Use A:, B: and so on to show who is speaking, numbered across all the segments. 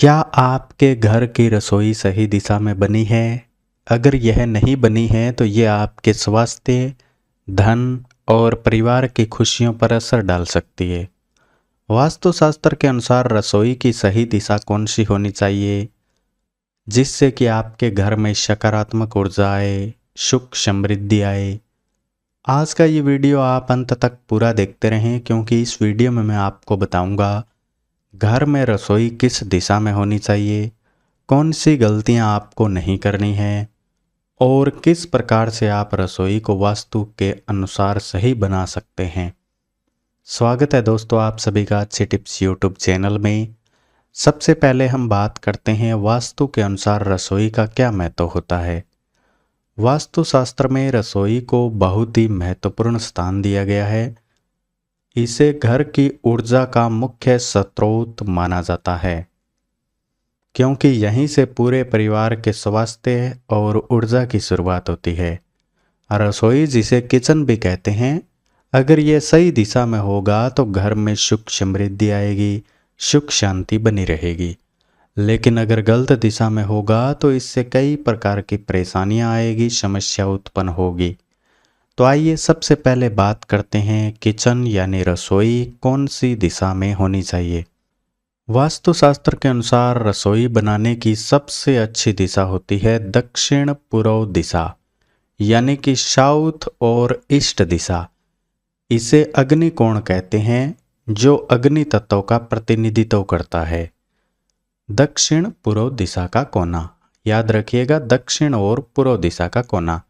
A: क्या आपके घर की रसोई सही दिशा में बनी है? अगर यह नहीं बनी है तो ये आपके स्वास्थ्य, धन और परिवार की खुशियों पर असर डाल सकती है। वास्तुशास्त्र के अनुसार रसोई की सही दिशा कौन सी होनी चाहिए, जिससे कि आपके घर में सकारात्मक ऊर्जा आए, सुख समृद्धि आए। आज का ये वीडियो आप अंत तक पूरा देखते रहें, क्योंकि इस वीडियो में मैं आपको बताऊंगा घर में रसोई किस दिशा में होनी चाहिए, कौन सी गलतियां आपको नहीं करनी है और किस प्रकार से आप रसोई को वास्तु के अनुसार सही बना सकते हैं। स्वागत है दोस्तों आप सभी का अच्छी टिप्स यूट्यूब चैनल में। सबसे पहले हम बात करते हैं वास्तु के अनुसार रसोई का क्या महत्व होता है। वास्तुशास्त्र में रसोई को बहुत ही महत्वपूर्ण स्थान दिया गया है। इसे घर की ऊर्जा का मुख्य स्रोत माना जाता है, क्योंकि यहीं से पूरे परिवार के स्वास्थ्य और ऊर्जा की शुरुआत होती है। रसोई, जिसे किचन भी कहते हैं, अगर यह सही दिशा में होगा तो घर में सुख समृद्धि आएगी, सुख शांति बनी रहेगी। लेकिन अगर गलत दिशा में होगा तो इससे कई प्रकार की परेशानियां आएगी, समस्या उत्पन्न होगी। तो आइए सबसे पहले बात करते हैं किचन यानी रसोई कौन सी दिशा में होनी चाहिए। वास्तुशास्त्र के अनुसार रसोई बनाने की सबसे अच्छी दिशा होती है दक्षिण पूर्व दिशा, यानी कि साउथ और ईस्ट दिशा। इसे अग्नि कोण कहते हैं, जो अग्नि तत्व का प्रतिनिधित्व करता है। दक्षिण पूर्व दिशा का कोना, याद रखिएगा, दक्षिण और पूर्व दिशा का कोना,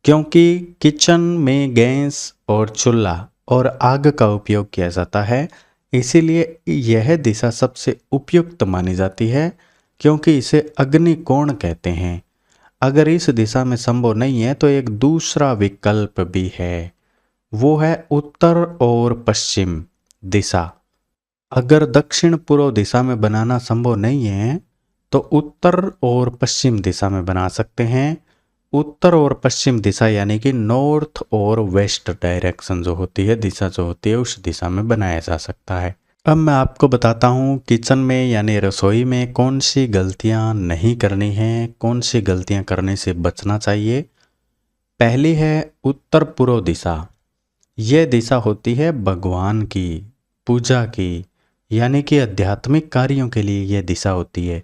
A: क्योंकि किचन में गैस और चूल्हा और आग का उपयोग किया जाता है, इसीलिए यह दिशा सबसे उपयुक्त मानी जाती है, क्योंकि इसे अग्नि कोण कहते हैं। अगर इस दिशा में संभव नहीं है तो एक दूसरा विकल्प भी है, वो है उत्तर और पश्चिम दिशा। अगर दक्षिण पूर्व दिशा में बनाना संभव नहीं है तो उत्तर और पश्चिम दिशा में बना सकते हैं। उत्तर और पश्चिम दिशा यानी कि नॉर्थ और वेस्ट डायरेक्शन जो होती है, दिशा जो होती है, उस दिशा में बनाया जा सकता है। अब मैं आपको बताता हूँ किचन में यानी रसोई में कौन सी गलतियाँ नहीं करनी है, कौन सी गलतियाँ करने से बचना चाहिए। पहली है उत्तर पूर्व दिशा। यह दिशा होती है भगवान की, पूजा की, यानी कि आध्यात्मिक कार्यों के लिए यह दिशा होती है।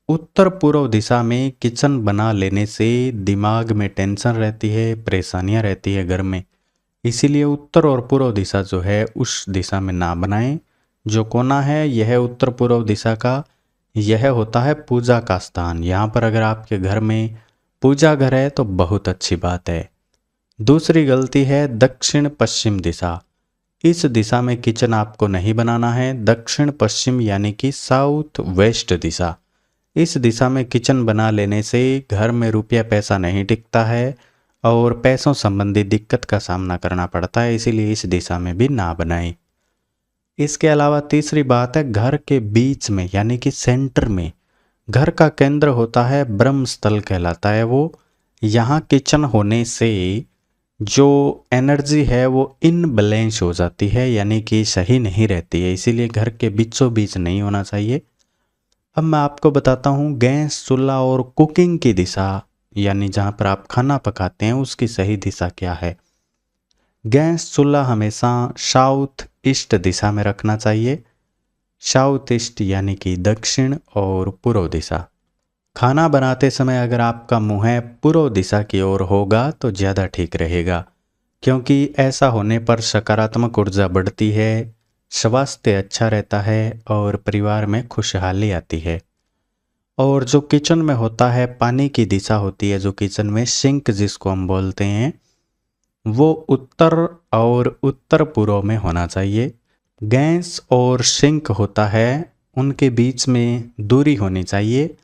A: उत्तर पूर्व दिशा में किचन बना लेने से दिमाग में टेंशन रहती है, परेशानियां रहती है घर में, इसीलिए उत्तर और पूर्व दिशा जो है उस दिशा में ना बनाएं। जो कोना है यह उत्तर पूर्व दिशा का, यह होता है पूजा का स्थान। यहाँ पर अगर आपके घर में पूजा घर है तो बहुत अच्छी बात है। दूसरी गलती है दक्षिण पश्चिम दिशा। इस दिशा में किचन आपको नहीं बनाना है। दक्षिण पश्चिम यानी कि साउथ वेस्ट दिशा, इस दिशा में किचन बना लेने से घर में रुपया पैसा नहीं टिकता है और पैसों संबंधी दिक्कत का सामना करना पड़ता है, इसीलिए इस दिशा में भी ना बनाएं। इसके अलावा तीसरी बात है घर के बीच में यानी कि सेंटर में, घर का केंद्र होता है ब्रह्म स्थल कहलाता है वो। यहाँ किचन होने से जो एनर्जी है वो इनबैलेंस हो जाती है, यानी कि सही नहीं रहती है, इसीलिए घर के बीचों बीच नहीं होना चाहिए। अब मैं आपको बताता हूँ गैस, चूल्हा और कुकिंग की दिशा, यानी जहाँ पर आप खाना पकाते हैं उसकी सही दिशा क्या है। गैस चूल्हा हमेशा साउथ ईस्ट दिशा में रखना चाहिए। साउथ ईस्ट यानी कि दक्षिण और पूर्व दिशा। खाना बनाते समय अगर आपका मुंह पूर्व दिशा की ओर होगा तो ज़्यादा ठीक रहेगा, क्योंकि ऐसा होने पर सकारात्मक ऊर्जा बढ़ती है, स्वास्थ्य अच्छा रहता है और परिवार में खुशहाली आती है। और जो किचन में होता है, पानी की दिशा होती है, जो किचन में सिंक जिसको हम बोलते हैं, वो उत्तर और उत्तर पूर्व में होना चाहिए। गैस और सिंक होता है, उनके बीच में दूरी होनी चाहिए,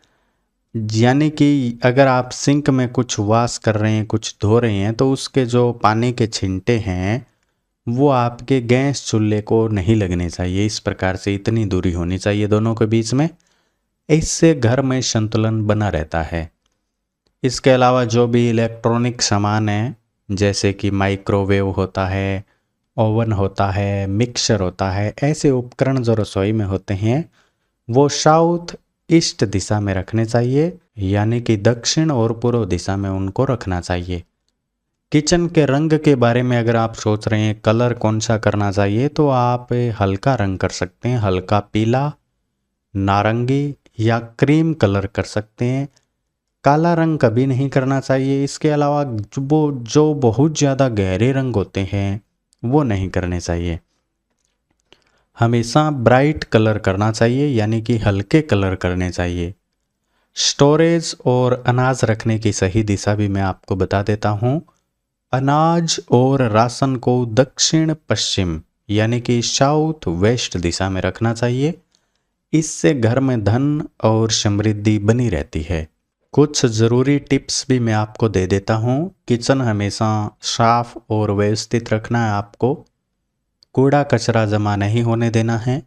A: यानी कि अगर आप सिंक में कुछ वॉश कर रहे हैं, कुछ धो रहे हैं, तो उसके जो पानी के छिंटे हैं वो आपके गैस चूल्हे को नहीं लगने चाहिए। इस प्रकार से इतनी दूरी होनी चाहिए दोनों के बीच में, इससे घर में संतुलन बना रहता है। इसके अलावा जो भी इलेक्ट्रॉनिक सामान है, जैसे कि माइक्रोवेव होता है, ओवन होता है, मिक्सर होता है, ऐसे उपकरण जो रसोई में होते हैं वो साउथ ईस्ट दिशा में रखने चाहिए, यानी कि दक्षिण और पूर्व दिशा में उनको रखना चाहिए। किचन के रंग के बारे में अगर आप सोच रहे हैं कलर कौन सा करना चाहिए, तो आप हल्का रंग कर सकते हैं, हल्का पीला, नारंगी या क्रीम कलर कर सकते हैं। काला रंग कभी नहीं करना चाहिए। इसके अलावा जो बहुत ज़्यादा गहरे रंग होते हैं वो नहीं करने चाहिए। हमेशा ब्राइट कलर करना चाहिए, यानी कि हल्के कलर करने चाहिए। स्टोरेज और अनाज रखने की सही दिशा भी मैं आपको बता देता हूँ। अनाज और राशन को दक्षिण पश्चिम यानी कि साउथ वेस्ट दिशा में रखना चाहिए। इससे घर में धन और समृद्धि बनी रहती है। कुछ ज़रूरी टिप्स भी मैं आपको दे देता हूँ। किचन हमेशा साफ और व्यवस्थित रखना है आपको। कूड़ा कचरा जमा नहीं होने देना है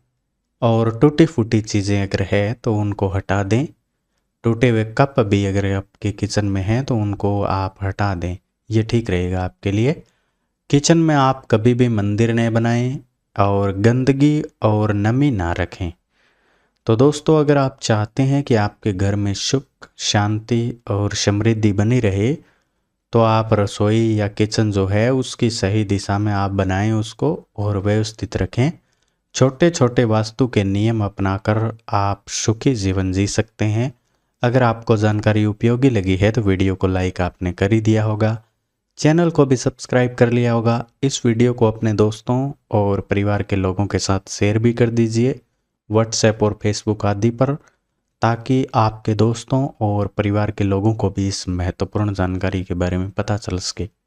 A: और टूटी फूटी चीज़ें अगर है तो उनको हटा दें। टूटे हुए कप भी अगर आपके किचन में हैं तो उनको आप हटा दें, ये ठीक रहेगा आपके लिए। किचन में आप कभी भी मंदिर न बनाएं और गंदगी और नमी ना रखें। तो दोस्तों, अगर आप चाहते हैं कि आपके घर में सुख, शांति और समृद्धि बनी रहे, तो आप रसोई या किचन जो है उसकी सही दिशा में आप बनाएं उसको और व्यवस्थित रखें। छोटे छोटे वास्तु के नियम अपनाकर आप सुखी जीवन जी सकते हैं। अगर आपको जानकारी उपयोगी लगी है तो वीडियो को लाइक आपने कर ही दिया होगा, चैनल को भी सब्सक्राइब कर लिया होगा। इस वीडियो को अपने दोस्तों और परिवार के लोगों के साथ शेयर भी कर दीजिए, व्हाट्सएप और फेसबुक आदि पर, ताकि आपके दोस्तों और परिवार के लोगों को भी इस महत्वपूर्ण जानकारी के बारे में पता चल सके।